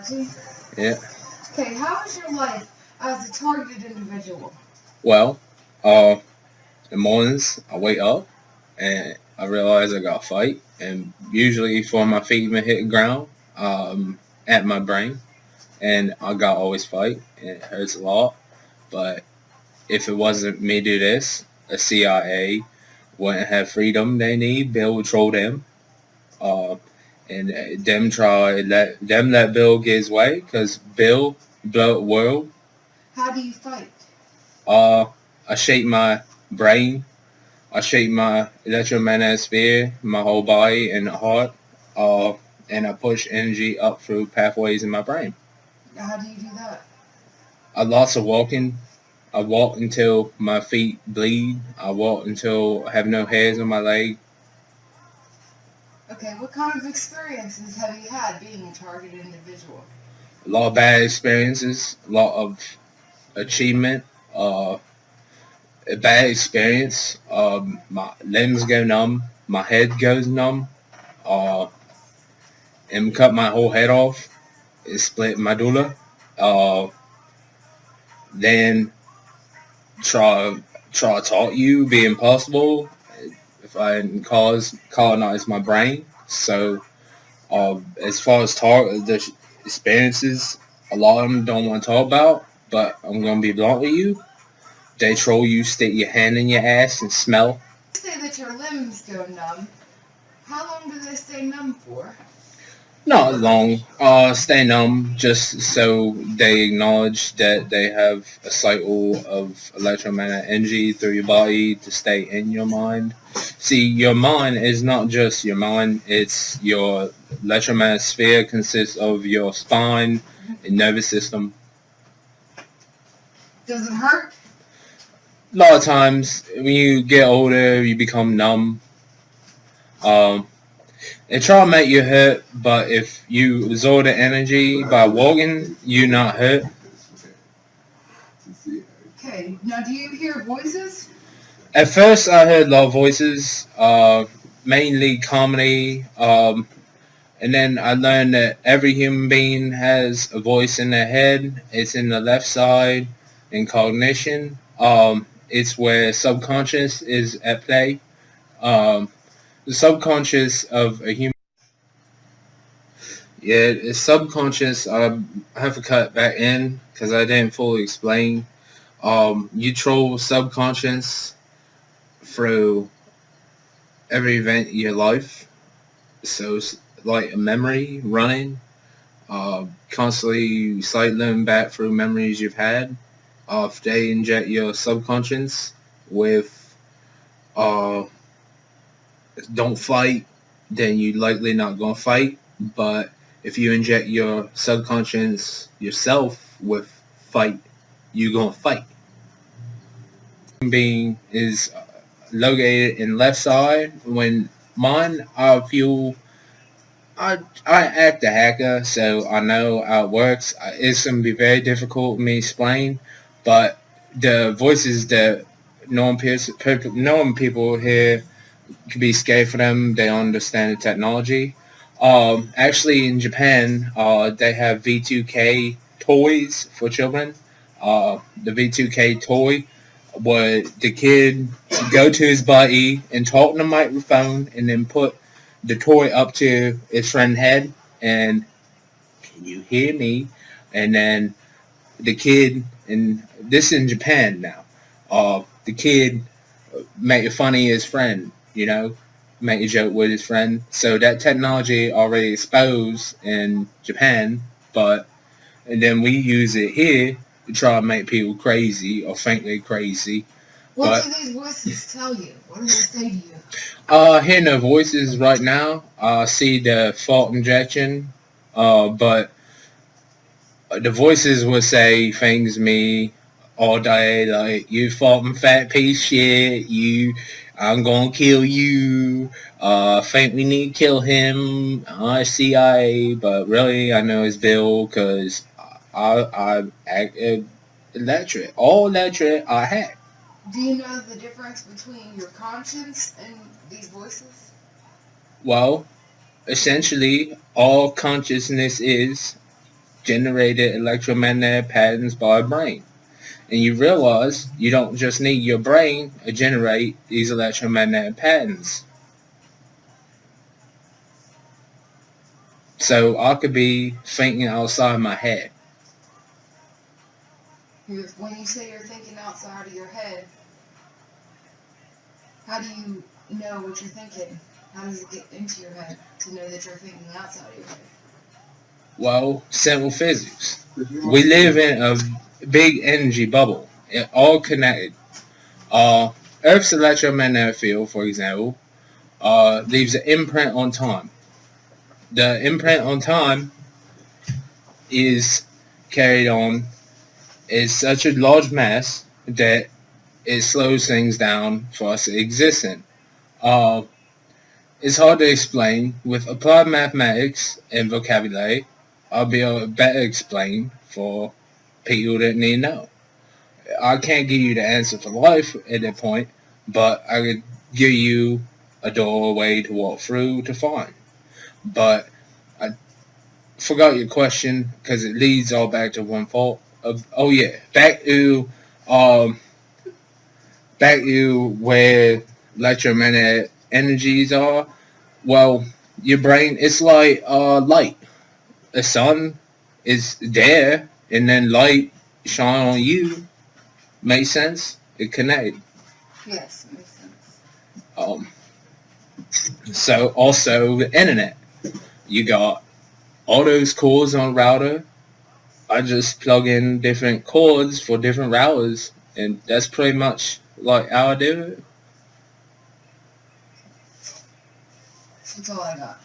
Ready? Yeah. Okay, how is your life as a targeted individual? Well, in the mornings I wake up and I realize I got to fight, and usually before my feet even hit the ground, at my brain, and I got to always fight, and it hurts a lot. But if it wasn't me do this, the CIA wouldn't have freedom they need. Bill would troll them, uh, and them try let Bill get his way, cause Bill blow the world. How do you fight? Uh, I shape my brain. I shape my electromagnetic sphere, my whole body and heart. Uh, and I push energy up through pathways in my brain. How do you do that? I lots of walking. I walk until my feet bleed. I walk until I have no hairs on my leg. Okay, what kind of experiences have you had being a targeted individual? A lot of bad experiences. A lot of achievement. A bad experience. My limbs go numb. My head goes numb. Uh, and cut my whole head off. It split medulla. Uh, then try try to talk you be impossible if I colonize my brain. So as far as the experiences, a lot of them don't want to talk about. But I'm gonna be blunt with you. They troll you, stick your hand in your ass and smell. You say that your limbs go numb. How long do they stay numb for? Not long. Stay numb just so they acknowledge that they have a cycle of electromagnetic energy through your body to stay in your mind. See, your mind is not just your mind, it's your electromagnetic sphere consists of your spine and nervous system. Does it hurt? A lot of times when you get older, you become numb. Um, They try to make you hurt, but if you absorb the energy by walking, you're not hurt. Okay, now do you hear voices? At first, I heard a lot of voices, mainly comedy, and then I learned that every human being has a voice in their head. It's in the left side in cognition. It's where subconscious is at play. Um, the subconscious of a human. Yeah, it's subconscious. I have to cut back in because I didn't fully explain. You troll subconscious through every event in your life. So it's like a memory running, constantly cycling back through memories you've had. If they inject your subconscious with uh, don't fight, then you likely not gonna fight. But if you inject your subconscious yourself with fight, you gonna fight. Being is located in left side. When mine, I feel I act a hacker, so I know how it works. It's gonna be very difficult for me to explain, but the voices that normal people hear could be scary for them. They don't understand the technology. Actually, in Japan, they have V2K toys for children. The V2K toy would the kid go to his buddy and talk on the microphone and then put the toy up to his friend's head and can you hear me? And then the kid, and this in Japan now, the kid make funny his friend, make a joke with his friend. So that technology already exposed in Japan, but and then we use it here to try to make people crazy or think they're crazy. What do these voices tell you? What do they say to you? Hearing the voices right now, I see the fault injection, but the voices will say things to me all day, like, you fucking fat piece of shit, I'm gonna kill you, I think we need to kill him, CIA, but really I know it's Bill, because I acted electric, all electric, I hack. Do you know the difference between your conscience and these voices? Well, essentially, all consciousness is generated electromagnetic patterns by our brain. And you realize you don't just need your brain to generate these electromagnetic patterns. So I could be thinking outside my head. When you say you're thinking outside of your head, how do you know what you're thinking? How does it get into your head to know that you're thinking outside of your head? Well, simple physics. We live in a big energy bubble. It all connected. Earth's electromagnetic field, for example, leaves an imprint on time. The imprint on time is carried on is such a large mass that it slows things down for us to exist in. Uh, it's hard to explain. With applied mathematics and vocabulary, I'll be able to better explain for people that need to know. I can't give you the answer for life at that point, but I could give you a doorway to walk through to find. But I forgot your question because it leads all back to one fault. Oh yeah, um, back to where electromagnetic energies are. Well, your brain it's like light. The sun is there, and then light shine on you. Make sense? It connected. Yes, it makes sense. Um, so also the internet. You got all those cords on router. I just plug in different cords for different routers, and that's pretty much like how I do it. That's all I got.